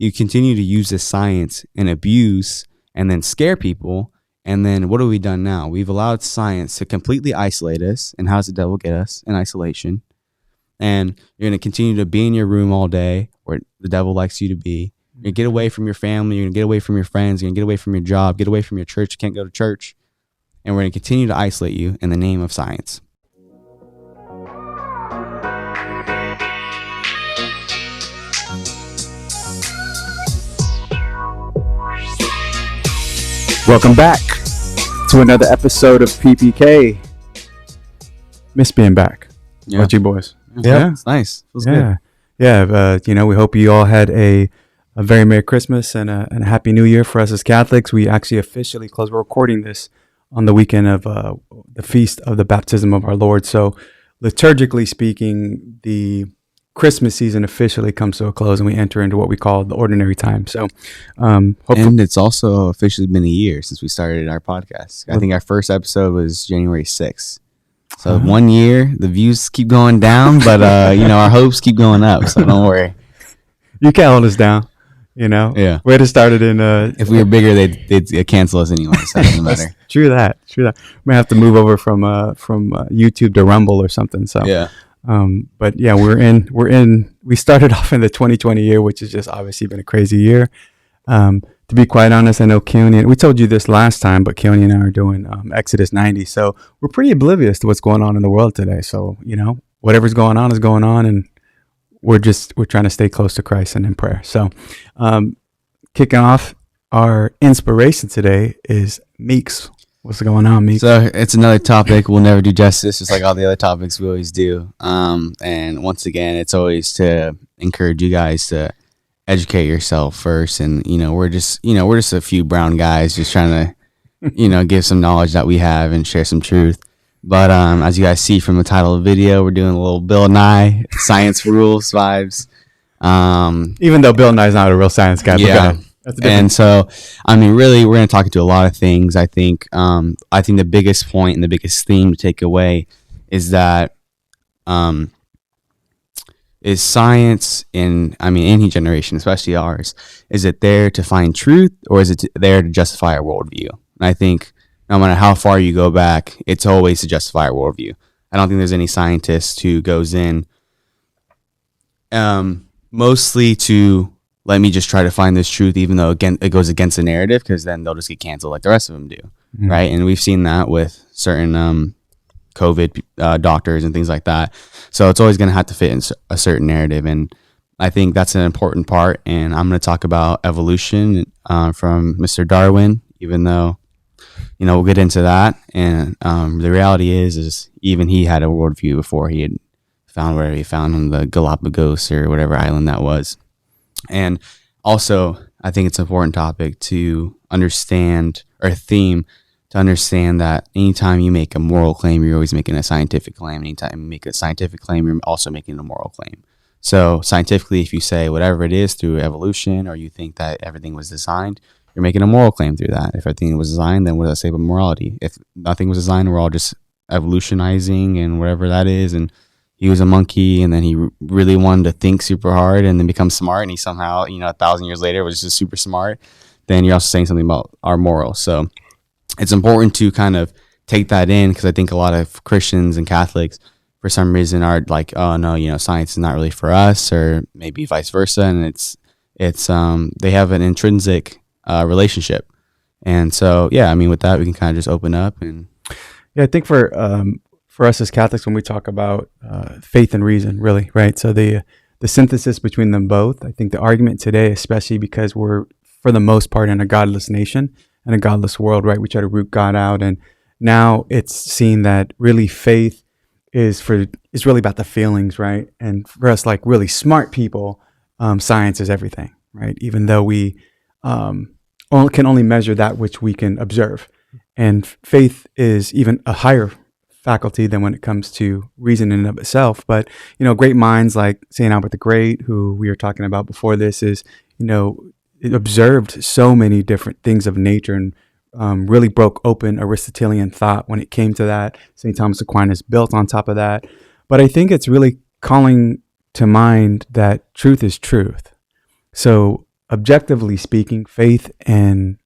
you continue to use this science and abuse and then scare people. And then what have we done now? We've allowed science to completely isolate us. And how does the devil get us? In isolation. And you're going to continue to be in your room all day where the devil likes you to be. You're going to get away from your family. You're going to get away from your friends. You're going to get away from your job, get away from your church. You can't go to church. And we're going to continue to isolate you in the name of science. Welcome back to another episode of PPK. Miss being back. Yeah. What you boys? Yeah, it's nice. Feels good. Yeah. We hope you all had a very Merry Christmas and a Happy New Year. For us as Catholics, we actually officially closed. We're recording this on the weekend of the feast of the baptism of our Lord. So liturgically speaking, the Christmas season officially comes to a close and we enter into what we call the ordinary time. So and it's also officially been a year since we started our podcast. I think our first episode was January 6th. So 1 year, the views keep going down, but our hopes keep going up. So don't worry. You can't hold us down. Yeah. Way to start it in. If we were bigger, they'd cancel us anyway. So it doesn't matter. True that. We might have to move over from YouTube to Rumble or something. So yeah. But yeah, we started off in the 2020 year, which has just obviously been a crazy year. To be quite honest, I know Keone, we told you this last time, but Keone and I are doing Exodus 90. So we're pretty oblivious to what's going on in the world today. So, whatever's going on is going on, and we're trying to stay close to Christ and in prayer. So, kicking off our inspiration today is Meeks. What's going on, Meeks? So it's another topic we'll never do justice, just like all the other topics we always do. And once again, it's always to encourage you guys to educate yourself first. And we're just a few brown guys just trying to give some knowledge that we have and share some truth. But as you guys see from the title of the video, we're doing a little Bill Nye science rules vibes. Even though Bill Nye's not a real science guy. Yeah. And so, really, we're going to talk into a lot of things. I think the biggest point and the biggest theme to take away is that is science in any generation, especially ours, is it there to find truth, or is it there to justify our worldview? And I think no matter how far you go back, it's always to justify our worldview. I don't think there's any scientist who goes in mostly to let me just try to find this truth, even though again it goes against the narrative, because then they'll just get canceled like the rest of them do, right? And we've seen that with certain COVID doctors and things like that. So it's always going to have to fit in a certain narrative, and I think that's an important part. And I'm going to talk about evolution from Mr. Darwin, even though we'll get into that. And the reality is even he had a worldview before he had found where he found on the Galapagos or whatever island that was. And also, I think it's an important topic to understand, or a theme to understand, that anytime you make a moral claim, you're always making a scientific claim. Anytime you make a scientific claim, you're also making a moral claim. So scientifically, if you say whatever it is through evolution, or you think that everything was designed, you're making a moral claim through that. If everything was designed, then what does that say about morality? If nothing was designed, we're all just evolutionizing and whatever that is, and he was a monkey, and then he really wanted to think super hard and then become smart, and he somehow, 1,000 years later was just super smart, then you're also saying something about our morals. So it's important to kind of take that in, because I think a lot of Christians and Catholics, for some reason, are like, oh no, science is not really for us, or maybe vice versa, and it's they have an intrinsic relationship. And so, with that, we can kind of just open up. And I think for us as Catholics, when we talk about faith and reason, really, right? So the synthesis between them both, I think the argument today, especially because we're, for the most part, in a godless nation and a godless world, right? We try to root God out, and now it's seen that really faith is really about the feelings, right? And for us, like really smart people, science is everything, right? Even though we can only measure that which we can observe, and faith is even a higher faculty than when it comes to reason in and of itself. But great minds like Saint Albert the Great, who we were talking about before this, is it observed so many different things of nature, and really broke open Aristotelian thought when it came to that. St. Thomas Aquinas built on top of that. But I think it's really calling to mind that truth is truth. So objectively speaking, faith and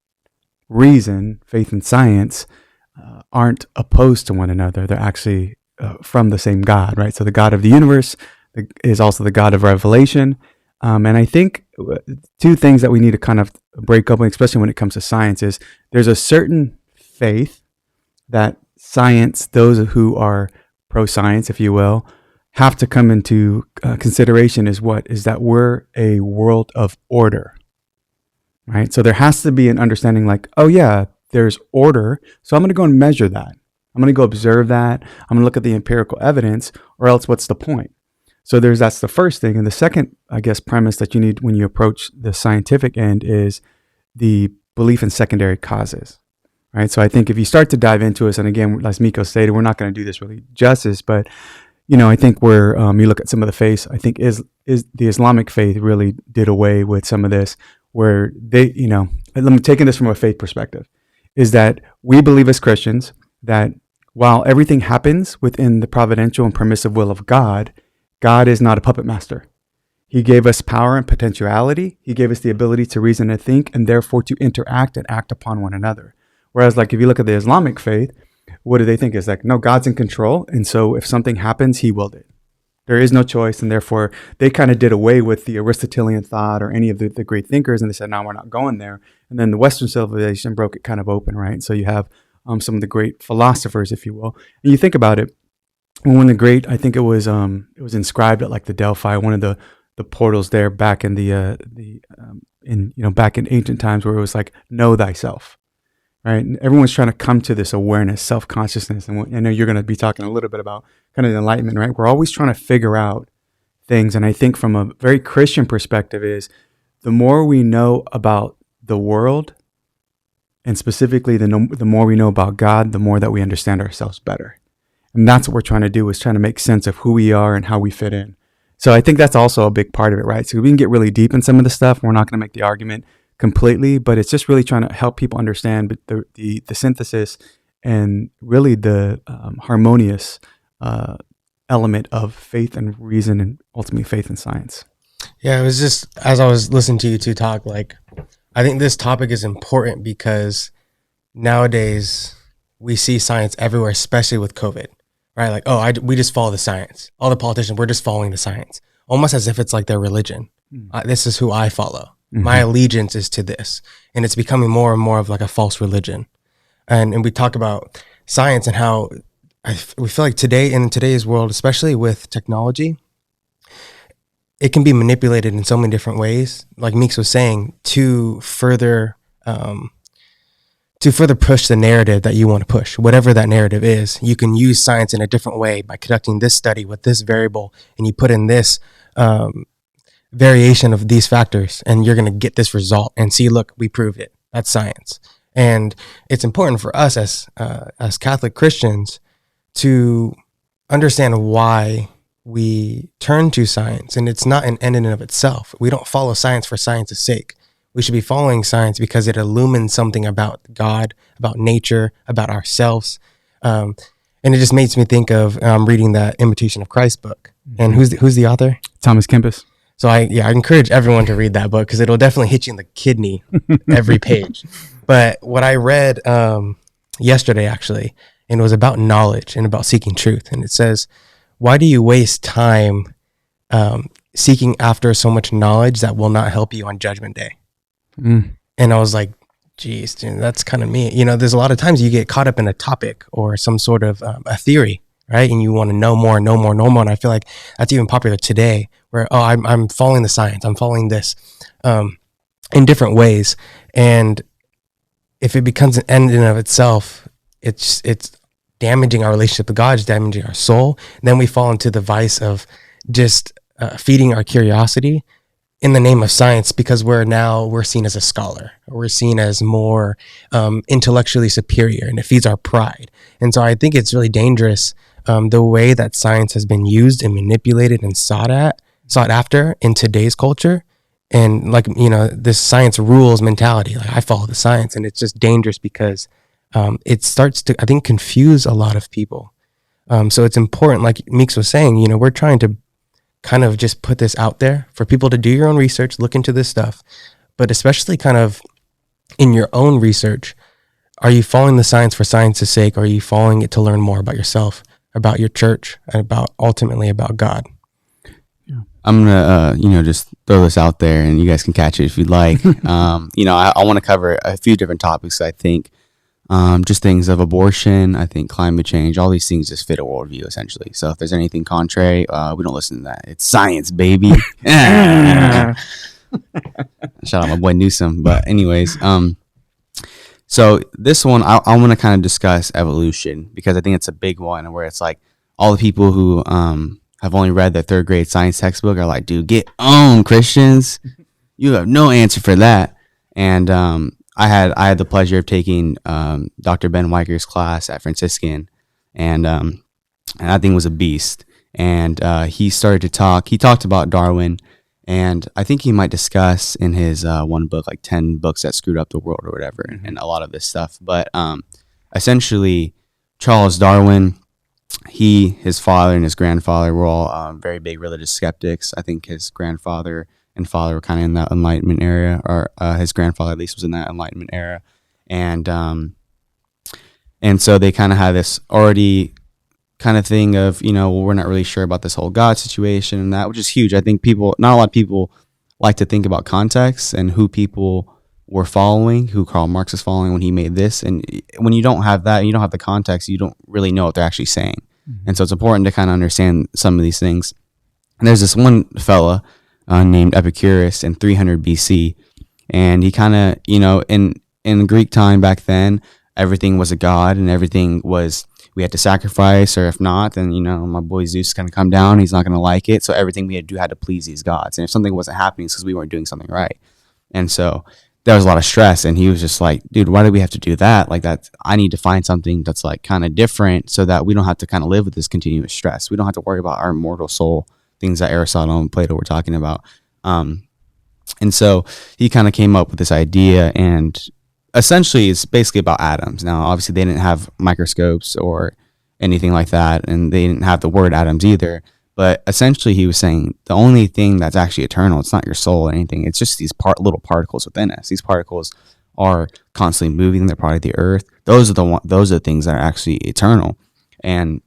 reason, faith and science aren't opposed to one another. They're actually from the same God, right? So the God of the universe is also the God of revelation. And I think two things that we need to kind of break open, especially when it comes to science, is there's a certain faith that science, those who are pro-science, if you will, have to come into consideration is that we're a world of order, right? So there has to be an understanding like, oh yeah, there's order. So I'm going to go and measure that. I'm going to go observe that. I'm going to look at the empirical evidence, or else what's the point? So that's the first thing. And the second, I guess, premise that you need when you approach the scientific end is the belief in secondary causes, right? So I think if you start to dive into this, and again, as Miko stated, we're not going to do this really justice, but I think where you look at some of the faiths, I think is the Islamic faith really did away with some of this, where they, I'm taking this from a faith perspective, is that we believe as Christians that while everything happens within the providential and permissive will of God, God is not a puppet master. He gave us power and potentiality. He gave us the ability to reason and think, and therefore to interact and act upon one another. Whereas, like, if you look at the Islamic faith, what do they think? Is like, no, God's in control. And so if something happens, he willed it. There is no choice. And therefore, they kind of did away with the Aristotelian thought or any of the great thinkers. And they said, no, we're not going there. And then the Western civilization broke it kind of open, right? So you have some of the great philosophers, if you will. And you think about it, when the great, I think it was inscribed at like the Delphi, one of the portals there back in back in ancient times, where it was like, know thyself. Right. And everyone's trying to come to this awareness, self-consciousness. And I know you're going to be talking a little bit about kind of the enlightenment, right? We're always trying to figure out things. And I think from a very Christian perspective is the more we know about the world, and specifically the more we know about God, the more that we understand ourselves better. And that's what we're trying to do, is trying to make sense of who we are and how we fit in. So I think that's also a big part of it, right? So we can get really deep in some of the stuff. We're not going to make the argument completely, but it's just really trying to help people understand the synthesis and really the harmonious element of faith and reason, and ultimately faith and science. Yeah, it was just, as I was listening to you two talk, like, I think this topic is important because nowadays we see science everywhere, especially with COVID, right? Like, we just follow the science. All the politicians, we're just following the science, almost as if it's like their religion. This is who I follow. My allegiance is to this. And it's becoming more and more of like a false religion. And we talk about science and how we feel like in today's world, especially with technology, it can be manipulated in so many different ways, like Meeks was saying, to further push the narrative that you want to push, whatever that narrative is. You can use science in a different way by conducting this study with this variable, and you put in this variation of these factors, and you're going to get this result. And see, look, we proved it. That's science. And it's important for us as Catholic Christians to understand why we turn to science. And it's not an end in and of itself. We don't follow science for science's sake. We should be following science because it illumines something about God, about nature, about ourselves. And it just makes me think of reading that Imitation of Christ book. And who's the author? Thomas Kempis. So I encourage everyone to read that book because it'll definitely hit you in the kidney every page. But what I read yesterday, actually, and it was about knowledge and about seeking truth. And it says, why do you waste time seeking after so much knowledge that will not help you on Judgment Day? And I was like, geez, dude, that's kind of me. There's a lot of times you get caught up in a topic or some sort of a theory, right? And you want to know more. And I feel like that's even popular today where, I'm following the science. I'm following this in different ways. And if it becomes an end in and of itself, it's damaging our relationship with God, it's damaging our soul. And then we fall into the vice of just feeding our curiosity in the name of science because we're seen as a scholar. We're seen as more intellectually superior, and it feeds our pride. And so I think it's really dangerous the way that science has been used and manipulated and sought after in today's culture. And like, this science rules mentality, like I follow the science, and it's just dangerous because it starts to, I think, confuse a lot of people. So it's important, like Meeks was saying, we're trying to kind of just put this out there for people to do your own research, look into this stuff. but especially kind of in your own research, are you following the science for science's sake? Or are you following it to learn more about yourself, about your church, and about ultimately about God? I'm gonna, just throw this out there, and you guys can catch it if you'd like. I want to cover a few different topics. I think, just things of abortion. I think climate change. All these things just fit a worldview essentially. So if there's anything contrary, we don't listen to that. It's science, baby. Shout out my boy Newsom. But anyways, so this one I want to kind of discuss evolution because I think it's a big one where it's like all the people who have only read the 3rd grade science textbook are like, dude, get on, Christians. You have no answer for that. And I had the pleasure of taking Dr. Ben Weiger's class at Franciscan, and that thing was a beast. And he started to talk. He talked about Darwin, and I think he might discuss in his one book, like 10 books that screwed up the world or whatever, and a lot of this stuff. But essentially, Charles Darwin, his father and his grandfather were all very big religious skeptics. I think his grandfather and father were kind of in that Enlightenment era, or his grandfather at least was in that Enlightenment era, and so they kind of had this already kind of thing of we're not really sure about this whole God situation and that, which is huge. I think not a lot of people like to think about context and who people were following, who Karl Marx was following when he made this, and when you don't have that, you don't have the context, you don't really know what they're actually saying. And so it's important to kind of understand some of these things. And there's this one fella named Epicurus in 300 BC. And he kind of, in Greek time back then, everything was a god and everything was, we had to sacrifice, or if not, then, my boy Zeus is going to come down. He's not going to like it. So everything we had to do had to please these gods. And if something wasn't happening, it's because we weren't doing something right. And so there was a lot of stress, and he was just like, dude, why do we have to do that? Like that, I need to find something that's like kind of different so that we don't have to kind of live with this continuous stress. We don't have to worry about our immortal soul, things that Aristotle and Plato were talking about. And so he kind of came up with this idea, and essentially it's basically about atoms. Now, obviously they didn't have microscopes or anything like that, and they didn't have the word atoms either. But essentially, he was saying the only thing that's actually eternal, it's not your soul or anything. It's just these little particles within us. These particles are constantly moving. They're part of the earth. Those are the things that are actually eternal. And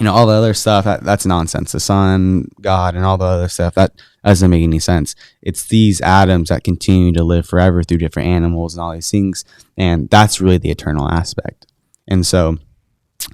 all the other stuff that's nonsense. The sun, God, and all the other stuff that doesn't make any sense. It's these atoms that continue to live forever through different animals and all these things, and that's really the eternal aspect. And so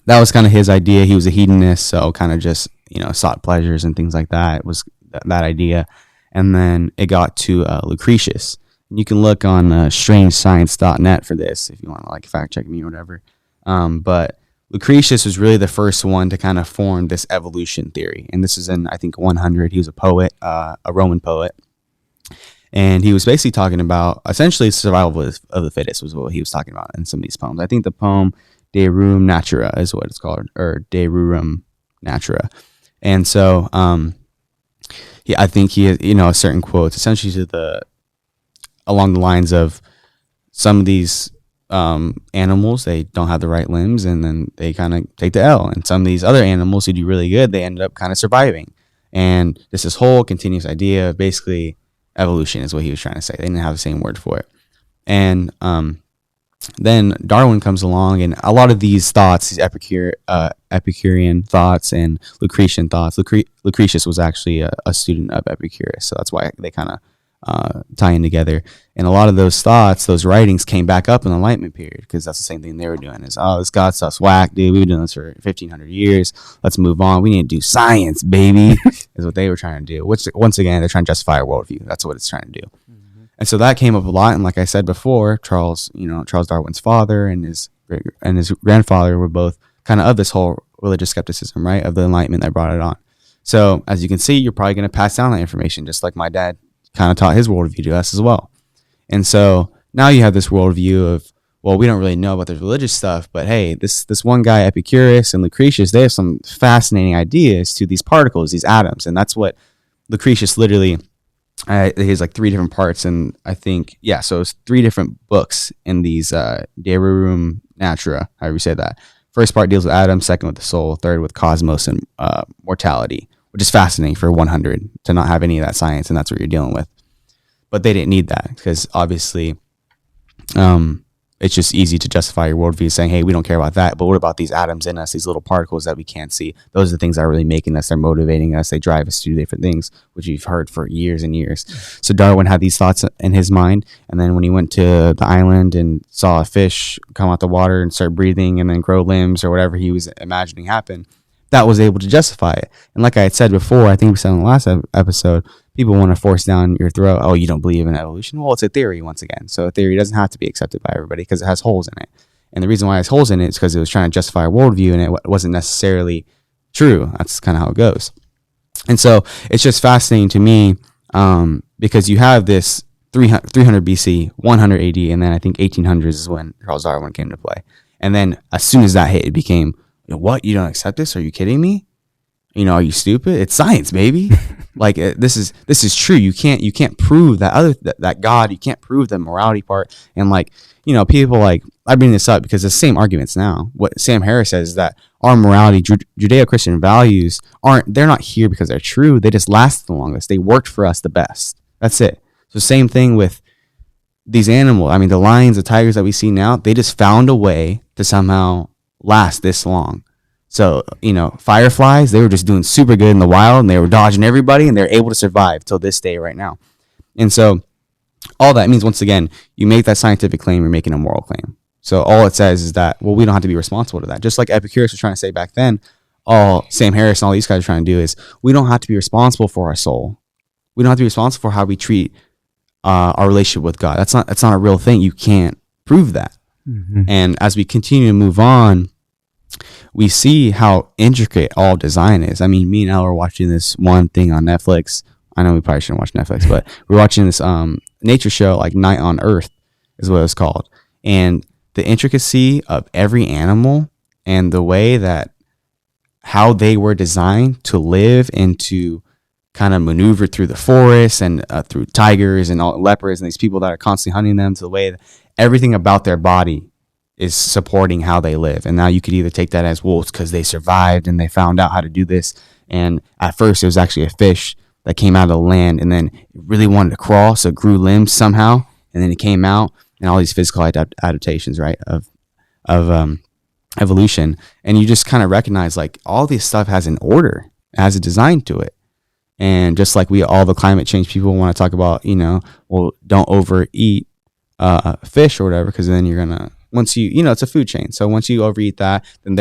that was kind of his idea. He was a hedonist, so kind of just sought pleasures and things like that. It was that idea. And then it got to Lucretius. And you can look on strangescience.net for this if you want to like fact check me or whatever. But Lucretius was really the first one to kind of form this evolution theory. And this is in, I think, 100. He was a poet, a Roman poet. And he was basically talking about essentially survival of the fittest was what he was talking about in some of these poems. I think the poem De Rerum Natura is what it's called, or De Rerum Natura. And so, I think he has, a certain quotes essentially along the lines of some of these animals, they don't have the right limbs, and then they kind of take the L. And some of these other animals who do really good, they end up kind of surviving. And this whole continuous idea of basically evolution is what he was trying to say. They didn't have the same word for it. And then Darwin comes along, and a lot of these thoughts, these Epicurean thoughts and Lucretian thoughts. Lucretius was actually a student of Epicurus, so that's why they kind of tie in together. And a lot of those thoughts, those writings, came back up in the Enlightenment period, because that's the same thing they were doing. Is this God stuff's whack, dude. We've been doing this for 1,500 years. Let's move on. We need to do science, baby. Is what they were trying to do. Which, once again, they're trying to justify a worldview. That's what it's trying to do. And so that came up a lot. And like I said before, Charles Darwin's father and his grandfather were both kind of this whole religious skepticism, right, of the Enlightenment that brought it on. So as you can see, you're probably going to pass down that information, just like my dad kind of taught his worldview to us as well. And so now you have this worldview of, well, we don't really know about the religious stuff, but hey, this one guy, Epicurus and Lucretius, they have some fascinating ideas to these particles, these atoms. And that's what Lucretius literally... he has like 3 different parts, and I think so it's 3 different books in these De Rerum Natura, however you say that. First part deals with atoms, second with the soul, third with cosmos and mortality, which is fascinating for 100 to not have any of that science, and that's what you're dealing with. but they didn't need that because obviously it's just easy to justify your worldview saying, hey, we don't care about that. But what about these atoms in us, these little particles that we can't see? Those are the things that are really making us. They're motivating us. They drive us to do different things, which you've heard for years and years. So Darwin had these thoughts in his mind. And then when he went to the island and saw a fish come out the water and start breathing and then grow limbs or whatever he was imagining happen, that was able to justify it. And like I had said before, I think we said in the last episode, people want to force down your throat, oh, you don't believe in evolution? Well, it's a theory once again. So a theory doesn't have to be accepted by everybody because it has holes in it. And the reason why it has holes in it is because it was trying to justify a worldview and it wasn't necessarily true. That's kind of how it goes. And so it's just fascinating to me because you have this 300 BC, 100 AD, and then I think 1800s is when Charles Darwin came to play. And then as soon as that hit, it became, what? You don't accept this? Are you kidding me? Are you stupid? It's science, baby. Like this is true. You can't prove that God. You can't prove the morality part. And people I bring this up because the same arguments now. What Sam Harris says is that our morality, Judeo-Christian values they're not here because they're true. They just last the longest. They worked for us the best. That's it. So same thing with these animals. I mean, the lions, the tigers that we see now, they just found a way to somehow last this long. So, fireflies, they were just doing super good in the wild and they were dodging everybody and they're able to survive till this day right now. And so all that means, once again, you make that scientific claim, you're making a moral claim. So all it says is that, well, we don't have to be responsible to that. Just like Epicurus was trying to say back then, all Sam Harris and all these guys are trying to do is we don't have to be responsible for our soul. We don't have to be responsible for how we treat our relationship with God. That's not a real thing. You can't prove that. Mm-hmm. And as we continue to move on, we see how intricate all design is. I mean, me and Elle were watching this one thing on Netflix. I know we probably shouldn't watch Netflix, but we're watching this nature show, like Night on Earth is what it's called. And the intricacy of every animal and the way that how they were designed to live and to kind of maneuver through the forest and through tigers and all leopards and these people that are constantly hunting them, to the way that everything about their body is supporting how they live. And now you could either take that as, well, it's because they survived and they found out how to do this. And at first it was actually a fish that came out of the land and then it really wanted to crawl, so it grew limbs somehow, and then it came out, and all these physical adaptations, right, of evolution. And you just kind of recognize like all this stuff has an order, it has a design to it. And just like all the climate change people want to talk about, well, don't overeat fish or whatever, because then you're gonna, once it's a food chain. So once you overeat that, then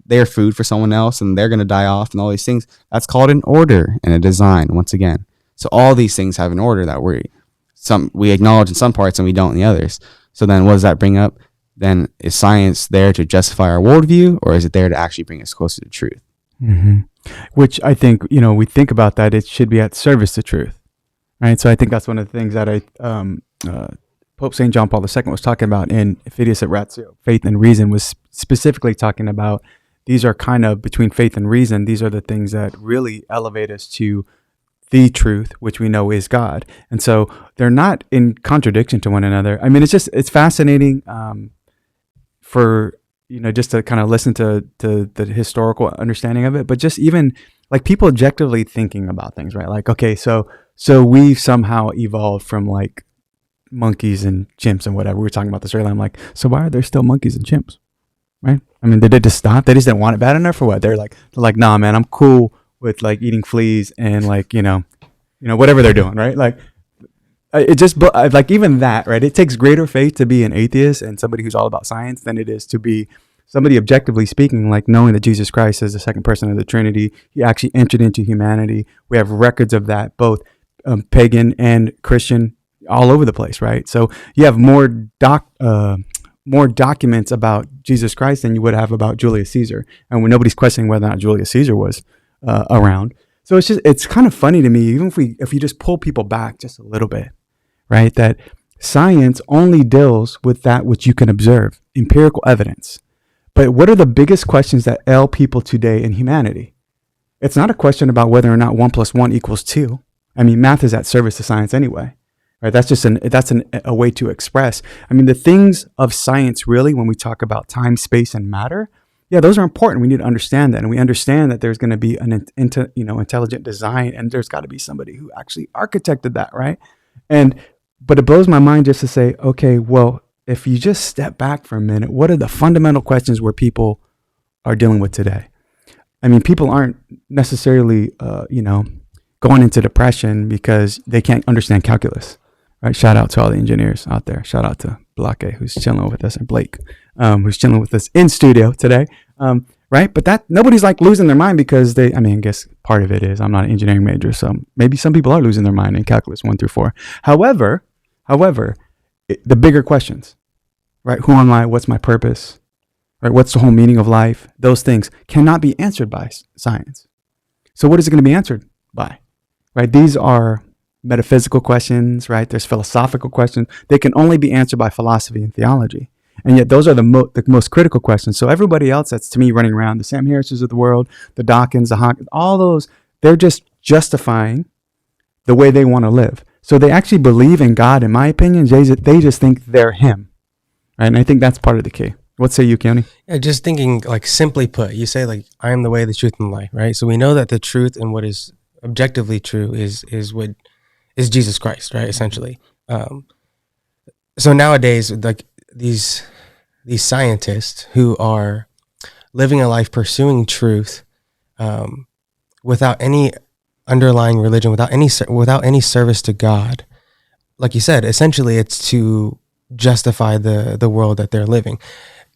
they're food for someone else and they're going to die off and all these things. That's called an order and a design, once again. So all these things have an order that we acknowledge in some parts and we don't in the others. So then what does that bring up? Then is science there to justify our worldview, or is it there to actually bring us closer to truth? Mm-hmm. Which I think, we think about that, it should be at service to truth, right? So I think that's one of the things that Pope St. John Paul II was talking about in Fides et Ratio, faith and reason, was specifically talking about these are kind of between faith and reason. These are the things that really elevate us to the truth, which we know is God. And so they're not in contradiction to one another. I mean, it's fascinating for, just to kind of listen to the historical understanding of it, but just even like people objectively thinking about things, right? Like, okay, so we've somehow evolved from like monkeys and chimps and whatever. We were talking about this earlier. I'm like, so why are there still monkeys and chimps, right? I mean, did they just stop? They just didn't want it bad enough, or what? They're like, nah, man, I'm cool with like eating fleas and like, whatever they're doing, right? Like, it just like even that, right? It takes greater faith to be an atheist and somebody who's all about science than it is to be somebody objectively speaking, like knowing that Jesus Christ is the second person of the Trinity. He actually entered into humanity. We have records of that, both pagan and Christian, all over the place, right? So you have more documents about Jesus Christ than you would have about Julius Caesar, and when nobody's questioning whether or not Julius Caesar was around. So it's kind of funny to me, even if you just pull people back just a little bit, right? That science only deals with that which you can observe, empirical evidence. But what are the biggest questions that ail people today in humanity? It's not a question about whether or not 1 + 1 = 2. I mean, math is at service to science anyway. Right, that's just a way to express. I mean, the things of science really, when we talk about time, space, and matter, yeah, those are important. We need to understand that, and we understand that there's going to be an intelligent design, and there's got to be somebody who actually architected that, right? But it blows my mind just to say, okay, well, if you just step back for a minute, what are the fundamental questions where people are dealing with today? I mean, people aren't necessarily, going into depression because they can't understand calculus, right? Shout out to all the engineers out there. Shout out to Blake, who's chilling with us, and Blake, who's chilling with us in studio today, right? But that nobody's like losing their mind because I guess part of it is I'm not an engineering major, so maybe some people are losing their mind in calculus 1 through 4. However, the bigger questions, right? Who am I? What's my purpose? Right? What's the whole meaning of life? Those things cannot be answered by science. So what is it going to be answered by? Right? These are metaphysical questions, right? There's philosophical questions. They can only be answered by philosophy and theology. And yet those are the most critical questions. So everybody else that's, to me, running around, the Sam Harrises of the world, the Dawkins, the Hawkins, all those, they're just justifying the way they want to live. So they actually believe in God, in my opinion. They just think they're him. Right? And I think that's part of the key. What say you, Keone? Yeah, just thinking, like, simply put, you say, like, I am the way, the truth, and the life, right? So we know that the truth and what is objectively true is Jesus Christ, right? Essentially. So nowadays, like, these scientists who are living a life pursuing truth, without any underlying religion, without any service to God, like you said, essentially it's to justify the world that they're living.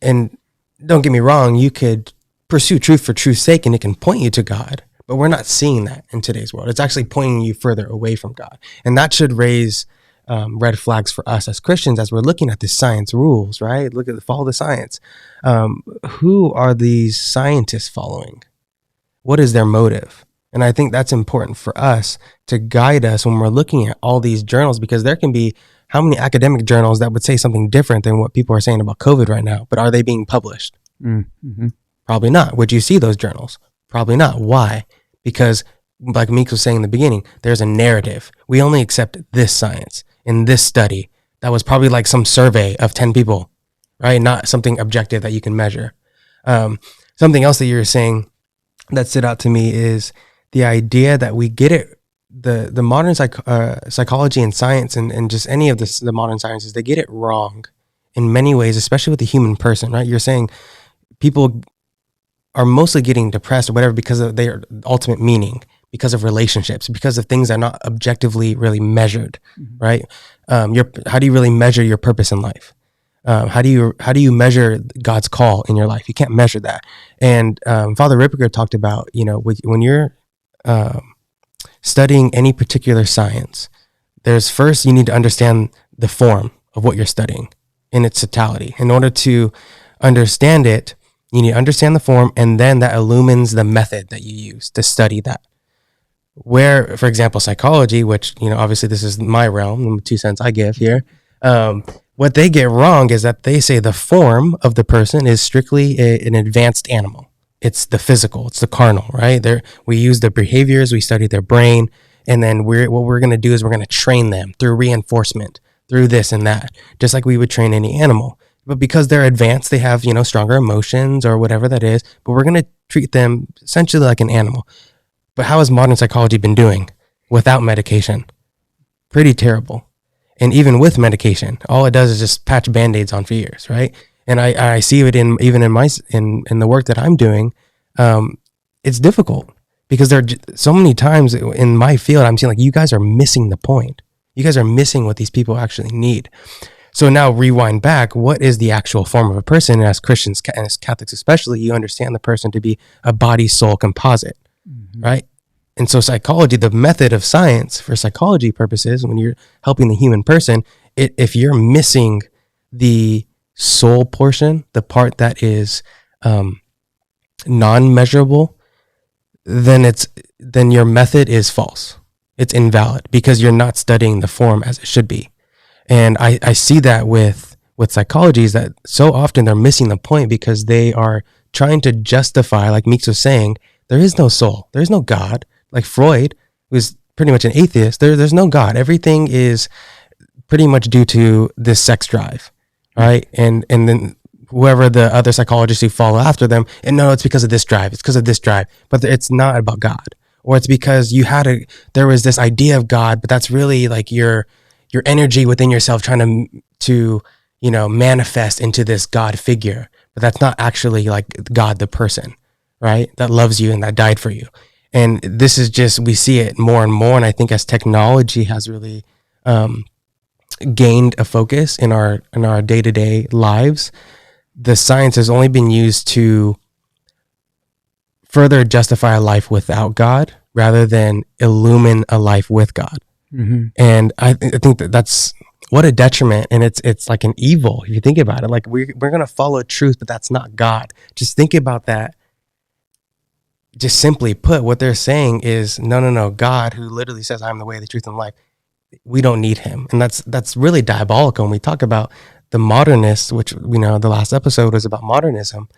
And don't get me wrong, you could pursue truth for truth's sake and it can point you to God, but we're not seeing that in today's world. It's actually pointing you further away from God. And that should raise red flags for us as Christians as we're looking at the science rules, right? Follow the science. Who are these scientists following? What is their motive? And I think that's important for us to guide us when we're looking at all these journals, because there can be how many academic journals that would say something different than what people are saying about COVID right now, but are they being published? Mm-hmm. Probably not. Would you see those journals? Probably not. Why? Because, like Meeks was saying in the beginning, there's a narrative. We only accept this science in this study. That was probably like some survey of 10 people, right? Not something objective that you can measure. Something else that you were saying that stood out to me is the idea that we get it, the modern psychology and science and just any of the modern sciences, they get it wrong in many ways, especially with the human person, right? You're saying people are mostly getting depressed or whatever because of their ultimate meaning, because of relationships, because of things that are not objectively really measured, right? How do you really measure your purpose in life? How do you measure God's call in your life? You can't measure that. And Father Ripperger talked about, when you're studying any particular science, first you need to understand the form of what you're studying in its totality. In order to understand it, you need to understand the form, and then that illumines the method that you use to study that. Where, for example, psychology, which, obviously this is my realm, the 2 cents I give here, what they get wrong is that they say the form of the person is strictly an advanced animal. It's the physical, it's the carnal, right? We use their behaviors, we study their brain, and then what we're going to do is we're going to train them through reinforcement, through this and that, just like we would train any animal. But because they're advanced, they have, stronger emotions or whatever that is, but we're going to treat them essentially like an animal. But how has modern psychology been doing without medication? Pretty terrible. And even with medication, all it does is just patch Band-Aids on fears, right? And I see it even in the work that I'm doing. It's difficult because there are so many times in my field I'm seeing like, you guys are missing the point. You guys are missing what these people actually need. So now rewind back. What is the actual form of a person? And as Christians and as Catholics especially, you understand the person to be a body-soul composite, right? And so psychology, the method of science for psychology purposes, when you're helping the human person, if you're missing the soul portion, the part that is non-measurable, then your method is false. It's invalid because you're not studying the form as it should be. And I see that with psychology is that so often they're missing the point because they are trying to justify, like Meeks was saying, there is no soul. There is no God. Like Freud was pretty much an atheist. There's no God. Everything is pretty much due to this sex drive, right? And then whoever the other psychologists who follow after them, and no, it's because of this drive. It's because of this drive. But it's not about God. Or it's because there was this idea of God, but that's really like your energy within yourself trying to manifest into this God figure, but that's not actually like God the person, right? That loves you and that died for you. And this is just, we see it more and more. And I think as technology has really gained a focus in our day-to-day lives, the science has only been used to further justify a life without God rather than illumine a life with God. Mm-hmm. And I think that's what a detriment. And it's like an evil if you think about it. Like we're going to follow truth, but that's not God. Just think about that. Just simply put, what they're saying is no, God, who literally says I'm the way, the truth, and life, we don't need him. And that's really diabolical. When we talk about the modernists, which the last episode was about modernism,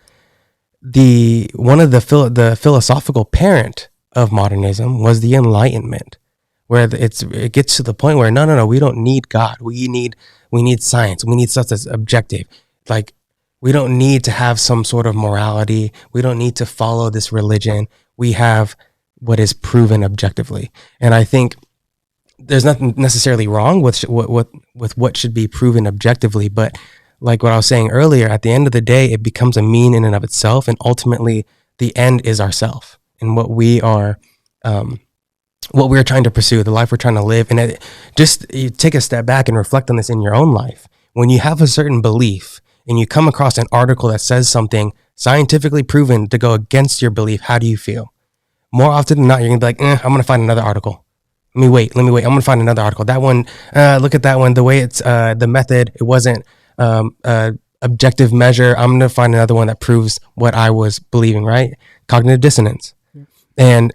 one of the philosophical parent of modernism was the Enlightenment, where it gets to the point where no, we don't need God. We need science. We need stuff that's objective. Like, we don't need to have some sort of morality. We don't need to follow this religion. We have what is proven objectively. And I think there's nothing necessarily wrong with what should be proven objectively, but like what I was saying earlier, at the end of the day, it becomes a mean in and of itself, and ultimately the end is ourself and what we're trying to pursue, the life we're trying to live. And you take a step back and reflect on this in your own life. When you have a certain belief and you come across an article that says something scientifically proven to go against your belief, how do you feel? More often than not, you're gonna be like, I'm gonna find another article. Let me wait. I'm gonna find another article. That one, look at that one. The way it's the method, it wasn't objective measure. I'm gonna find another one that proves what I was believing. Right? Cognitive dissonance. Yeah. And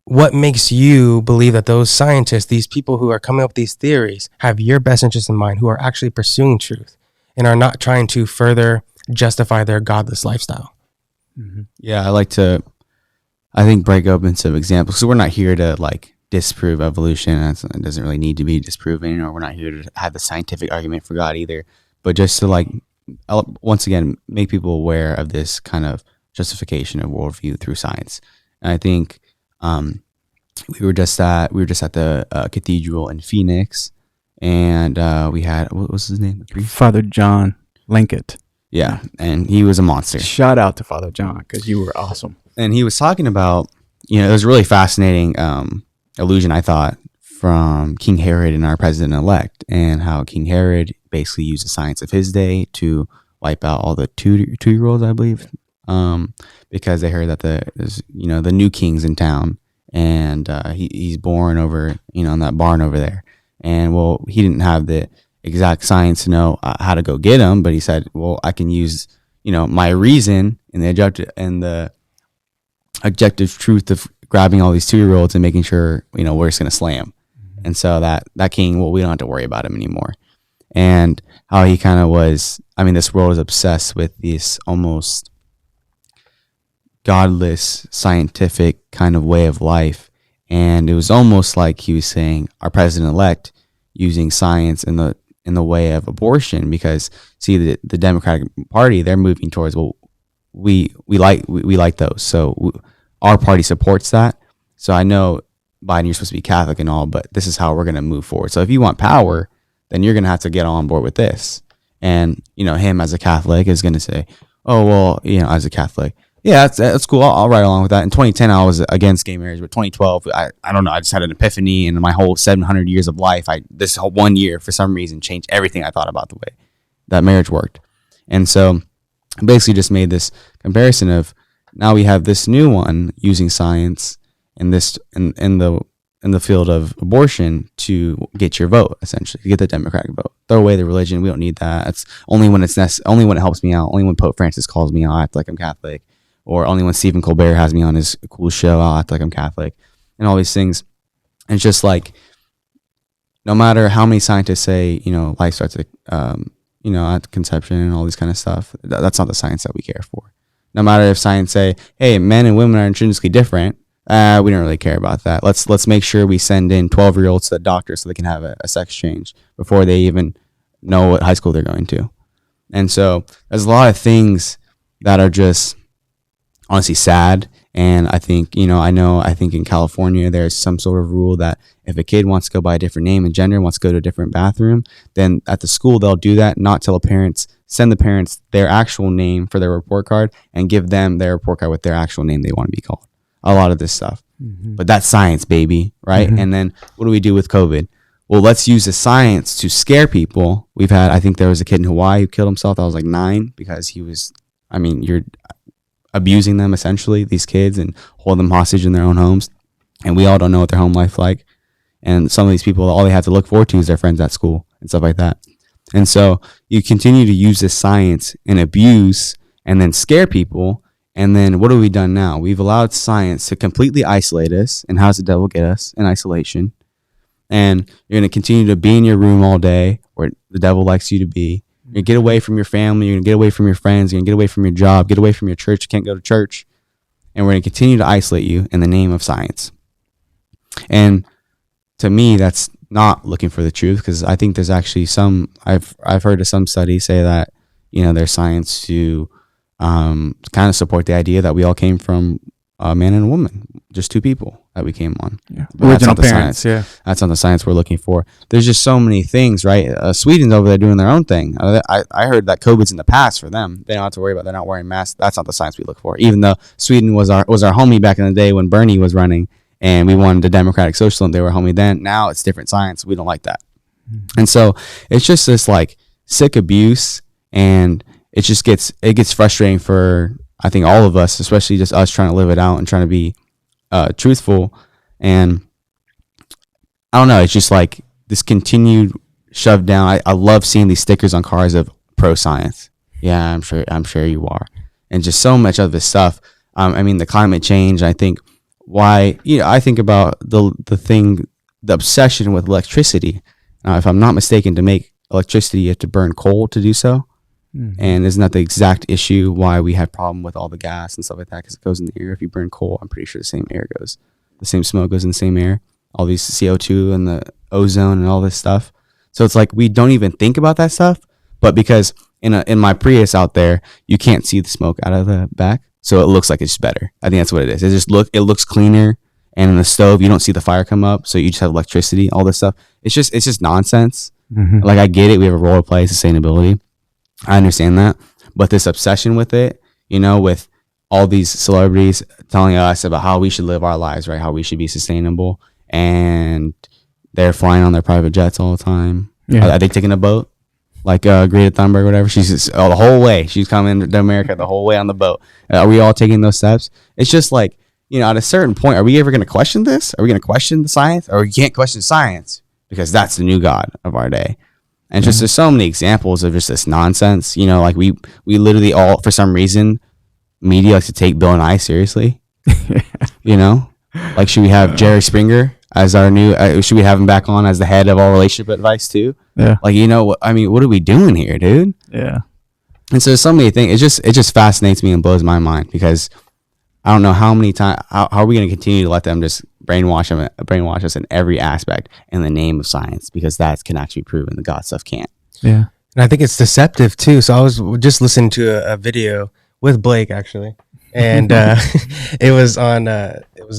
what makes you believe that those scientists, these people who are coming up with these theories, have your best interest in mind, who are actually pursuing truth and are not trying to further justify their godless lifestyle? Mm-hmm. Yeah, I think break open some examples. So we're not here to disprove evolution. It doesn't really need to be disproven, or we're not here to have the scientific argument for God either, but just to once again make people aware of this kind of justification of worldview through science. And I think we were just at the cathedral in Phoenix, and we had, what was his name? Father John Linkett. Yeah, and he was a monster. Shout out to Father John, because you were awesome. And he was talking about, it was a really fascinating allusion, I thought, from King Herod and our president-elect, and how King Herod basically used the science of his day to wipe out all the two-year-olds, I believe, because they heard that there's the new king's in town, and he's born over, in that barn over there. And, well, he didn't have the exact science to know how to go get him, but he said, well, I can use, my reason and the objective truth of grabbing all these 2-year-olds and making sure, we're just going to slay him. Mm-hmm. And so that king, well, we don't have to worry about him anymore. And how he kind of was, this world is obsessed with this almost godless, scientific kind of way of life. And it was almost like he was saying our president-elect using science in the way of abortion, because see, the Democratic Party, they're moving towards, well, we like those. So our party supports that. So I know, Biden, you're supposed to be Catholic and all, but this is how we're going to move forward. So if you want power, then you're going to have to get on board with this. And, him as a Catholic is going to say, oh, well, as a Catholic, yeah, that's cool. I'll ride along with that. In 2010, I was against gay marriage, but 2012, I don't know. I just had an epiphany, and my whole 700 years of life, this whole 1 year, for some reason, changed everything I thought about the way that marriage worked. And so I basically just made this comparison of, now we have this new one using science in the field of abortion to get your vote, essentially, to get the Democratic vote. Throw away the religion. We don't need that. It's only when only when it helps me out. Only when Pope Francis calls me, I'll act like I'm Catholic. Or only when Stephen Colbert has me on his cool show, I'll act like I'm Catholic. And all these things. And it's just no matter how many scientists say, life starts at conception and all these kind of stuff, that's not the science that we care for. No matter if science say, hey, men and women are intrinsically different, we don't really care about that. Let's make sure we send in 12-year-olds to the doctor so they can have a sex change before they even know what high school they're going to. And so there's a lot of things that are just honestly sad. And I think, I think in California, there's some sort of rule that If a kid wants to go by a different name and gender, wants to go to a different bathroom, then at the school they'll do that, not tell the parents, send the parents their actual name for their report card and give them their report card with their actual name they want to be called. A lot of this stuff. But that's science, baby, right? And then what do we do with COVID? Well, let's use the science to scare people. I think there was a kid in Hawaii who killed himself. That was like 9 because he was, you're abusing them essentially, these kids, and hold them hostage in their own homes. And we all don't know what their home life like. And some of these people, all they have to look forward to is their friends at school and stuff like that. And so you continue to use this science and abuse and then scare people. And then what have we done now? We've allowed science to completely isolate us. And how does the devil get us? In isolation. And you're going to continue to be in your room all day where the devil likes you to be. You're going to get away from your family. You're going to get away from your friends. You're going to get away from your job. Get away from your church. You can't go to church. And we're going to continue to isolate you in the name of science. And to me, that's not looking for the truth, because I think there's actually I've heard of some studies say that, there's science to kind of support the idea that we all came from a man and a woman, just 2 people that we came on. Yeah. Original parents. Science. Yeah. That's not the science we're looking for. There's just so many things, right? Sweden's over there doing their own thing. I heard that COVID's in the past for them. They don't have to worry about, they're not wearing masks. That's not the science we look for. Even though Sweden was our homie back in the day when Bernie was running and we wanted a democratic socialism, they were homie then. Now it's different science. We don't like that. And so it's just this like sick abuse, and it just gets frustrating for, I think, all of us, especially just us trying to live it out and trying to be truthful. And I don't know, it's just like this continued shoved down. I love seeing these stickers on cars of pro science. Yeah, I'm sure you are. And just so much of this stuff. The climate change, I think I think about the obsession with electricity. If I'm not mistaken, to make electricity, you have to burn coal to do so. And isn't that the exact issue why we have problem with all the gas and stuff like that? Because it goes in the air. If you burn coal, I'm pretty sure the same smoke goes in the same air. All these CO2 and the ozone and all this stuff. So it's like we don't even think about that stuff. But because in my Prius out there, you can't see the smoke out of the back, so it looks like it's better. I think that's what it is. It looks cleaner. And in the stove, you don't see the fire come up, so you just have electricity. All this stuff. It's just nonsense. Like, I get it. We have a role to play, sustainability. I understand that, but this obsession with it, with all these celebrities telling us about how we should live our lives, right? How we should be sustainable, and they're flying on their private jets all the time. Yeah. Are they taking a boat? Like Greta Thunberg, whatever. She's just, the whole way. She's coming to America the whole way on the boat. Are we all taking those steps? It's just like, at a certain point, are we ever going to question this? Are we going to question the science? Or we can't question science because that's the new God of our day. And just there's so many examples of just this nonsense. Like we literally all, for some reason, media likes to take Bill and I seriously. Like, should we have Jerry Springer as our new? Should we have him back on as the head of all relationship advice too? Yeah. Like, what are we doing here, dude? Yeah. And so so many things. It just fascinates me and blows my mind, because I don't know how many times. How are we going to continue to let them just brainwash us in every aspect in the name of science, because that can actually be proven. The God stuff can't. Yeah. And I think it's deceptive too. So I was just listening to a video with Blake, actually, and it was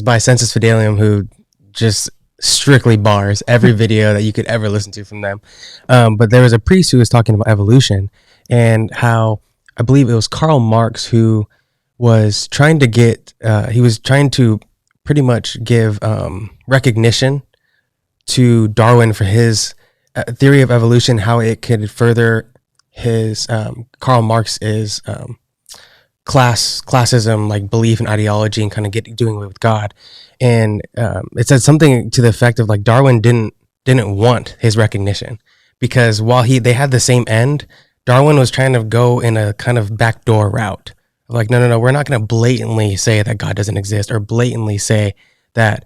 by Census Fidelium, who just strictly bars every video that you could ever listen to from them. But there was a priest who was talking about evolution, and how, I believe it was Karl Marx, who was trying to pretty much give recognition to Darwin for his theory of evolution, how it could further his Karl Marx's classism, like belief and ideology, and kind of doing away with God. And it said something to the effect of, like, Darwin didn't want his recognition, because while they had the same end, Darwin was trying to go in a kind of backdoor route. Like, no, we're not going to blatantly say that God doesn't exist, or blatantly say that,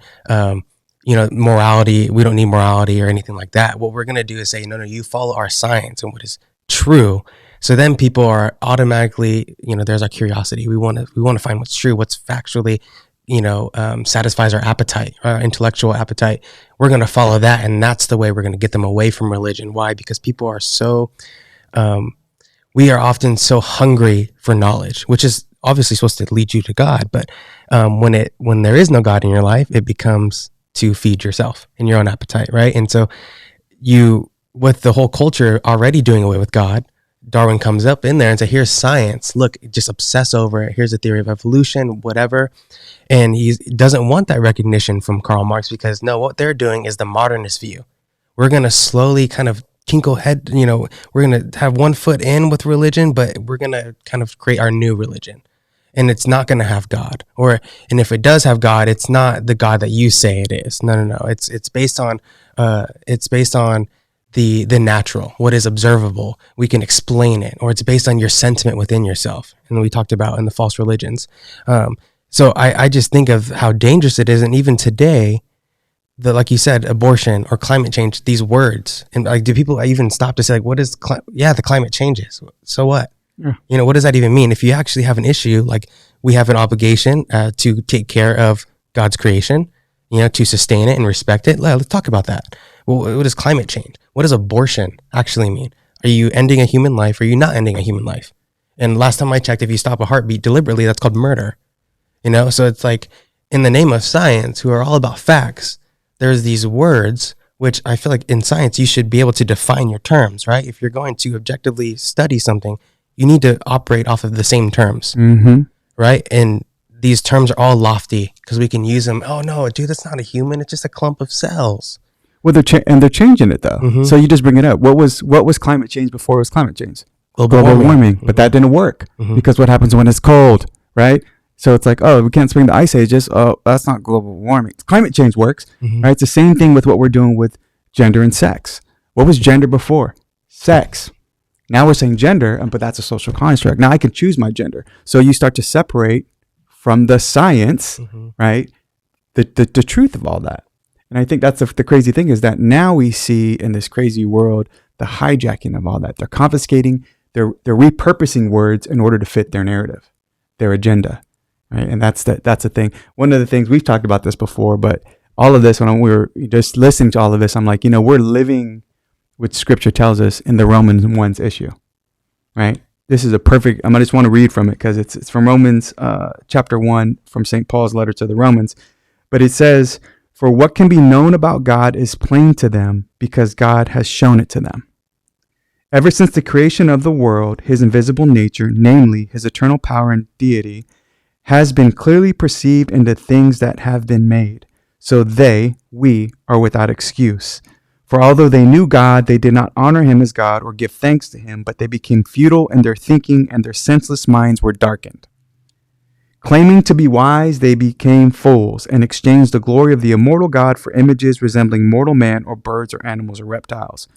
morality, we don't need morality or anything like that. What we're going to do is say, no, you follow our science and what is true. So then people are automatically, there's our curiosity. We want to find what's true, what's factually, satisfies our appetite, our intellectual appetite. We're going to follow that. And that's the way we're going to get them away from religion. Why? Because people are so, we are often so hungry for knowledge, which is obviously supposed to lead you to God. But when there is no God in your life, it becomes to feed yourself and your own appetite, right? And so you, with the whole culture already doing away with God, Darwin comes up in there and says, here's science. Look, just obsess over it. Here's the theory of evolution, whatever. And he doesn't want that recognition from Karl Marx because no, what they're doing is the modernist view. We're going to slowly kind of tinkle head, we're going to have one foot in with religion, but we're going to kind of create our new religion. And it's not going to have God, and if it does have God, it's not the God that you say it is. No. It's based on the natural, what is observable. We can explain it, or it's based on your sentiment within yourself. And we talked about in the false religions. So I just think of how dangerous it is. And even today, like you said, abortion or climate change, these words, and like, do people even stop to say, like, what is, the climate changes. So what? Yeah. What does that even mean? If you actually have an issue, like we have an obligation to take care of God's creation, to sustain it and respect it. Let's talk about that. Well, what is climate change? What does abortion actually mean? Are you ending a human life? Or are you not ending a human life? And last time I checked, if you stop a heartbeat deliberately, that's called murder. So it's like, in the name of science, who are all about facts, there's these words, which I feel like in science, you should be able to define your terms, right? If you're going to objectively study something, you need to operate off of the same terms, right? And these terms are all lofty because we can use them. Oh no, dude, that's not a human. It's just a clump of cells. Well, they're changing it though. So you just bring it up. What was climate change before it was climate change? Global warming. But that didn't work because what happens when it's cold, right? So it's like, oh, we can't spring the ice ages. Oh, that's not global warming. Climate change works, right? It's the same thing with what we're doing with gender and sex. What was gender before? Sex. Now we're saying gender, but that's a social construct. Now I can choose my gender. So you start to separate from the science, right? The truth of all that. And I think that's the crazy thing is that now we see in this crazy world, the hijacking of all that. They're confiscating, they're repurposing words in order to fit their narrative, their agenda, right? And that's the thing. One of the things, we've talked about this before, but all of this, when we were just listening to all of this, I'm like, we're living which scripture tells us in the Romans 1's issue, right? This is a perfect, I just want to read from it because it's from Romans chapter 1 from St. Paul's letter to the Romans. But it says, for what can be known about God is plain to them because God has shown it to them. Ever since the creation of the world, his invisible nature, namely his eternal power and deity, has been clearly perceived in the things that have been made. So we are without excuse. For although they knew God, they did not honor him as God or give thanks to him, but they became futile in their thinking and their senseless minds were darkened. Claiming to be wise, they became fools and exchanged the glory of the immortal God for images resembling mortal man or birds or animals or reptiles.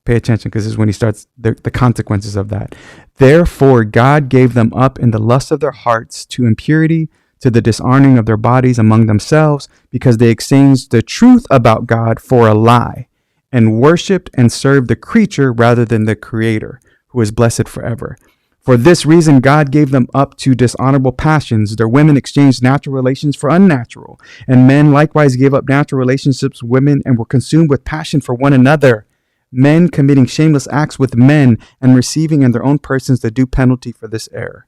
Pay attention because this is when he starts the consequences of that. Therefore, God gave them up in the lust of their hearts to impurity, to the dishonoring of their bodies among themselves, because they exchanged the truth about God for a lie, and worshipped and served the creature rather than the Creator, who is blessed forever. For this reason, God gave them up to dishonorable passions. Their women exchanged natural relations for unnatural, and men likewise gave up natural relationships with women and were consumed with passion for one another, men committing shameless acts with men and receiving in their own persons the due penalty for this error.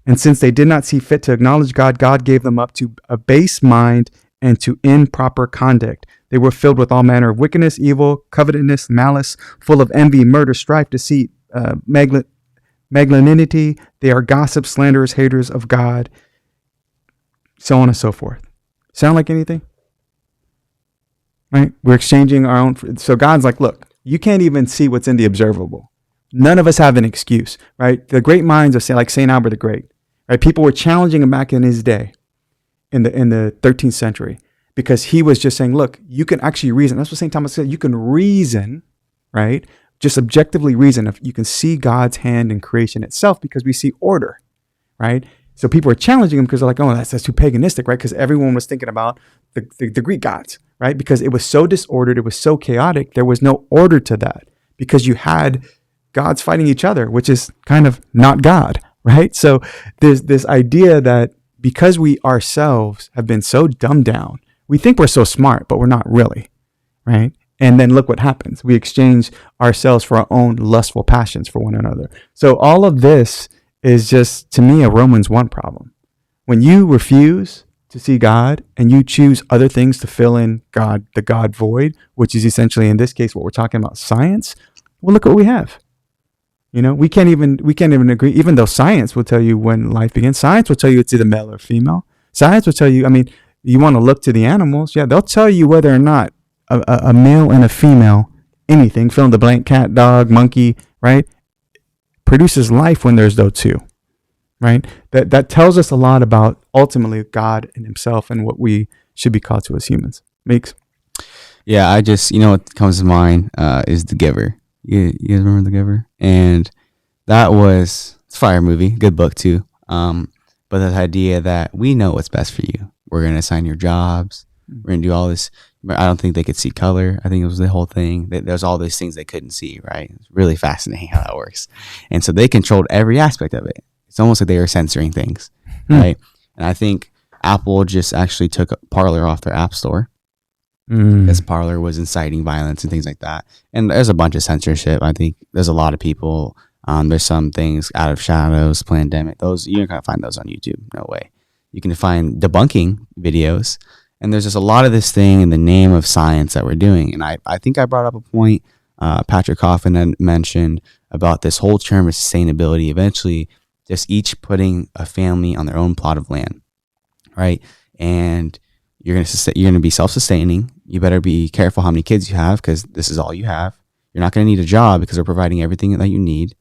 And since they did not see fit to acknowledge God, God gave them up to a base mind and to improper conduct. They were filled with all manner of wickedness, evil, covetousness, malice, full of envy, murder, strife, deceit, magnanimity. They are gossips, slanderers, haters of God, so on and so forth. Sound like anything? Right? We're exchanging our own. So God's like, look, you can't even see what's in the observable. None of us have an excuse, right? The great minds of, like St. Albert the Great, right? People were challenging him back in his day, in the 13th century. Because he was just saying, look, you can actually reason. That's what St. Thomas said. You can reason, right? Just objectively reason. If you can see God's hand in creation itself because we see order, right? So people are challenging him because they're like, oh, that's too paganistic, right? Because everyone was thinking about the Greek gods, right? Because it was so disordered. It was so chaotic. There was no order to that because you had gods fighting each other, which is kind of not God, right? So there's this idea that because we ourselves have been so dumbed down, we think we're so smart, but we're not really, right? And then look what happens. We exchange ourselves for our own lustful passions for one another. So all of this is just, to me, a Romans 1 problem. When you refuse to see God and you choose other things to fill in God, the God void, which is essentially in this case what we're talking about, science. Well, look what we have. You know, we can't even agree, even though science will tell you when life begins. Science will tell you it's either male or female. Science will tell you, I mean, you want to look to the animals. Yeah, they'll tell you whether or not a male and a female, anything, fill in the blank, cat, dog, monkey, right, produces life when there's those two, right? That tells us a lot about ultimately God and himself and what we should be called to as humans. Meeks? Yeah, what comes to mind is The Giver. You guys remember The Giver? And that was it's a fire movie, good book too. But the idea that we know what's best for you. We're going to assign your jobs. We're going to do all this. I don't think they could see color. I think it was the whole thing. There's all these things they couldn't see, right? It's really fascinating how that works. And so they controlled every aspect of it. It's almost like they were censoring things, right? And I think Apple just actually took Parler off their app store because Parler was inciting violence and things like that. And there's a bunch of censorship. I think there's a lot of people. There's some things, Out of Shadows, Plandemic. Those you're not gonna find those on YouTube. No way. You can find debunking videos. And there's just a lot of this thing in the name of science that we're doing. And I think I brought up a point Patrick Coffin had mentioned about this whole term of sustainability, eventually just each putting a family on their own plot of land, right? And you're going to be self-sustaining. You better be careful how many kids you have because this is all you have. You're not going to need a job because we're providing everything that you need.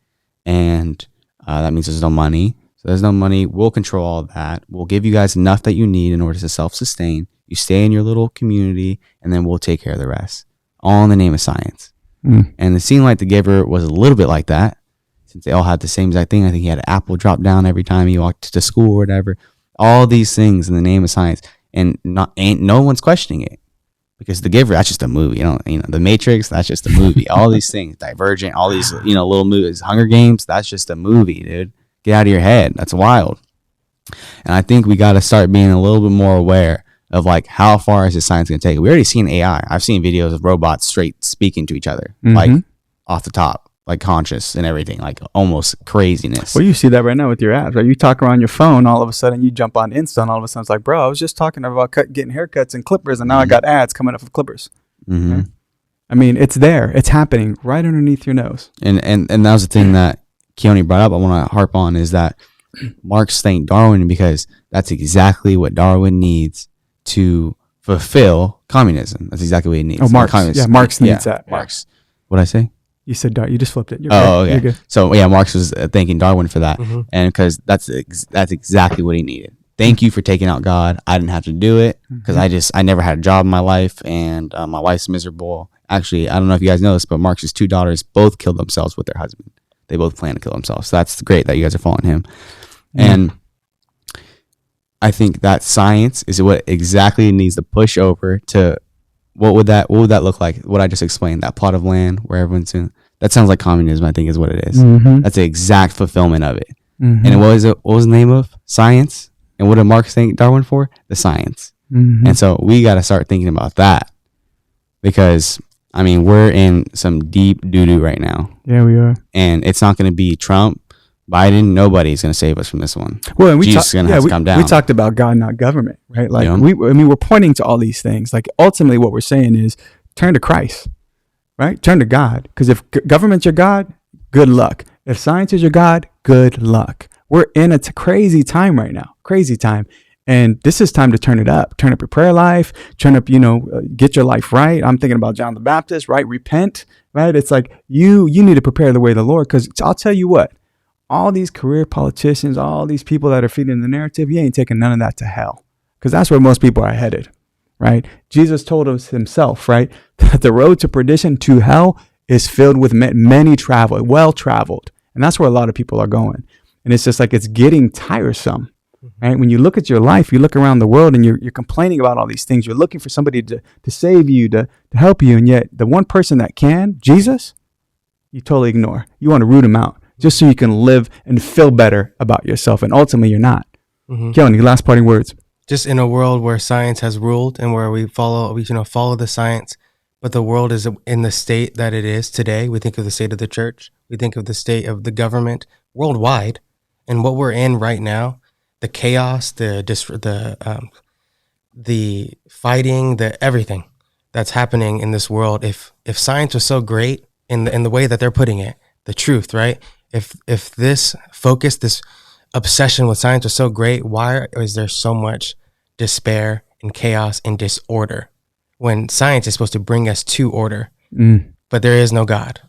And that means there's no money. So there's no money. We'll control all of that. We'll give you guys enough that you need in order to self-sustain. You stay in your little community, and then we'll take care of the rest. All in the name of science. And it seemed like The Giver was a little bit like that, since they all had the same exact thing. I think he had an apple drop down every time he walked to school or whatever. All these things in the name of science, and no one's questioning it, because The Giver, that's just a movie. The Matrix, that's just a movie. All these things, Divergent, all these little movies, Hunger Games, that's just a movie, dude. Get out of your head. That's wild. And I think we got to start being a little bit more aware of like how far is this science going to take it. We already seen AI. I've seen videos of robots straight speaking to each other, like off the top, like conscious and everything, like almost craziness. Well, you see that right now with your apps, right? You talk around your phone, all of a sudden you jump on Insta, and all of a sudden it's like, bro, I was just talking about getting haircuts and clippers, and now I got ads coming up with clippers. Right? I mean, it's there. It's happening right underneath your nose. And that was the thing that Keone brought up. I want to harp on is that Marx thanked Darwin because that's exactly what Darwin needs to fulfill communism. That's exactly what he needs. Oh, Marx. Yeah, Marx needs that. Marx. What'd I say? You said you just flipped it. You're okay. You're good. So yeah, Marx was thanking Darwin for that, and because that's exactly what he needed. Thank you for taking out God. I didn't have to do it because I never had a job in my life, and my wife's miserable. Actually, I don't know if you guys know this, but Marx's two daughters both killed themselves with their husband. They both plan to kill themselves. So that's great that you guys are following him, and I think that science is what exactly needs to push over to what would that look like? What I just explained, that plot of land where everyone's in. That sounds like communism, I think is what it is. That's the exact fulfillment of it. And what was the name of? Science. And what did Marx thank Darwin for? The science. And so we got to start thinking about that, because I mean, we're in some deep doo-doo right now. Yeah, we are. And it's not going to be Trump, Biden, nobody's going to save us from this one. Well, and Jesus is going to have to come down. We talked about God, not government, right? Like we're pointing to all these things. Like ultimately what we're saying is turn to Christ, right? Turn to God. Because if government's your God, good luck. If science is your God, good luck. We're in a crazy time right now, crazy time. And this is time to turn it up. Turn up your prayer life, turn up, get your life right. I'm thinking about John the Baptist, right? Repent, right? It's like you need to prepare the way of the Lord. Because I'll tell you what, all these career politicians, all these people that are feeding the narrative, you ain't taking none of that to hell, because that's where most people are headed, right? Jesus told us himself, right, that the road to perdition, to hell, is filled with many well-traveled. And that's where a lot of people are going. And it's just like it's getting tiresome, right? When you look at your life, you look around the world and you're complaining about all these things. You're looking for somebody to save you, to help you. And yet the one person that can, Jesus, you totally ignore. You want to root him out, just so you can live and feel better about yourself. And ultimately, you're not. Keone, last parting words. Just in a world where science has ruled and where we follow the science, but the world is in the state that it is today. We think of the state of the church. We think of the state of the government worldwide. And what we're in right now, the chaos, the the fighting, the everything that's happening in this world, if science was so great in the way that they're putting it, the truth, right? If this focus, this obsession with science was so great, why is there so much despair and chaos and disorder when science is supposed to bring us to order? But there is no God.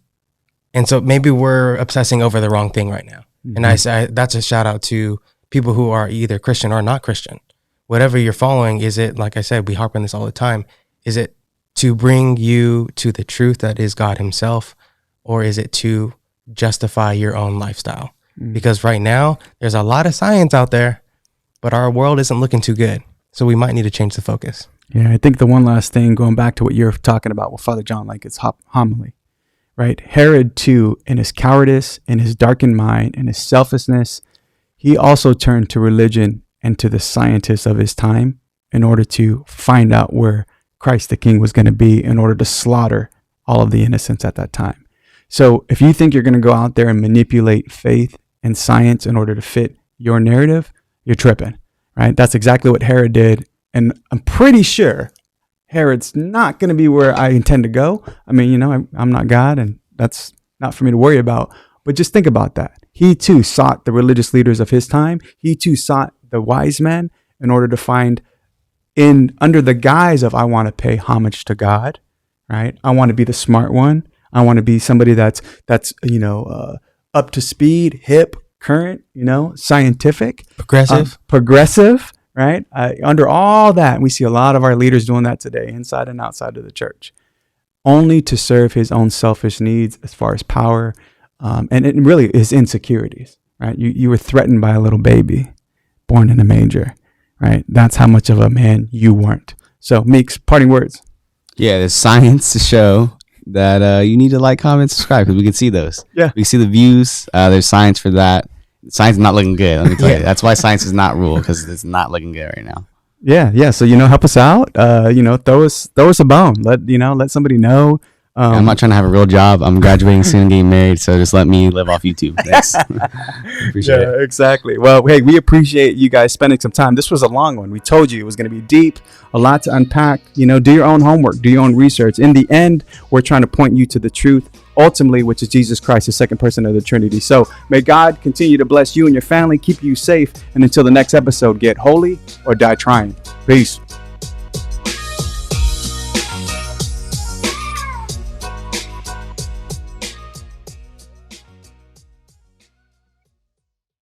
And so maybe we're obsessing over the wrong thing right now. And I say that's a shout out to people who are either Christian or not Christian. Whatever you're following, is it, like I said, we harp on this all the time, is it to bring you to the truth that is God himself, or is it to justify your own lifestyle? Because right now there's a lot of science out there, but our world isn't looking too good. So we might need to change the focus. Yeah, I think the one last thing, going back to what you're talking about with Father John, like it's homily, right? Herod too, in his cowardice, in his darkened mind, in his selfishness, he also turned to religion and to the scientists of his time in order to find out where Christ the King was going to be, in order to slaughter all of the innocents at that time. So if you think you're going to go out there and manipulate faith and science in order to fit your narrative, you're tripping, right? That's exactly what Herod did. And I'm pretty sure Herod's not going to be where I intend to go. I mean, you know, I'm not God, and that's not for me to worry about. But just think about that. He too sought the religious leaders of his time. He too sought the wise men in order to find, under the guise of, I want to pay homage to God, right? I want to be the smart one. I want to be somebody that's up to speed, hip, current, scientific, progressive, right? Under all that, we see a lot of our leaders doing that today, inside and outside of the church, only to serve his own selfish needs as far as power, and it really is insecurities, right? You were threatened by a little baby born in a manger, right? That's how much of a man you weren't. So, Meeks, parting words. Yeah, there's science to show that you need to like, comment, subscribe, because we can see those. Yeah, we can see the views. There's science for that. Science is not looking good. Let me tell you. That's why science is not rule, because it's not looking good right now. Yeah. So help us out. Throw us a bone. Let somebody know. I'm not trying to have a real job. I'm graduating soon, getting married, so just let me live off YouTube. Thanks. Appreciate it. Exactly. Well, hey, we appreciate you guys spending some time. This was a long one. We told you it was going to be deep, a lot to unpack. Do your own homework, do your own research. In the end, we're trying to point you to the truth, ultimately, which is Jesus Christ, the second person of the Trinity. So may God continue to bless you and your family, keep you safe, and until the next episode, get holy or die trying. Peace.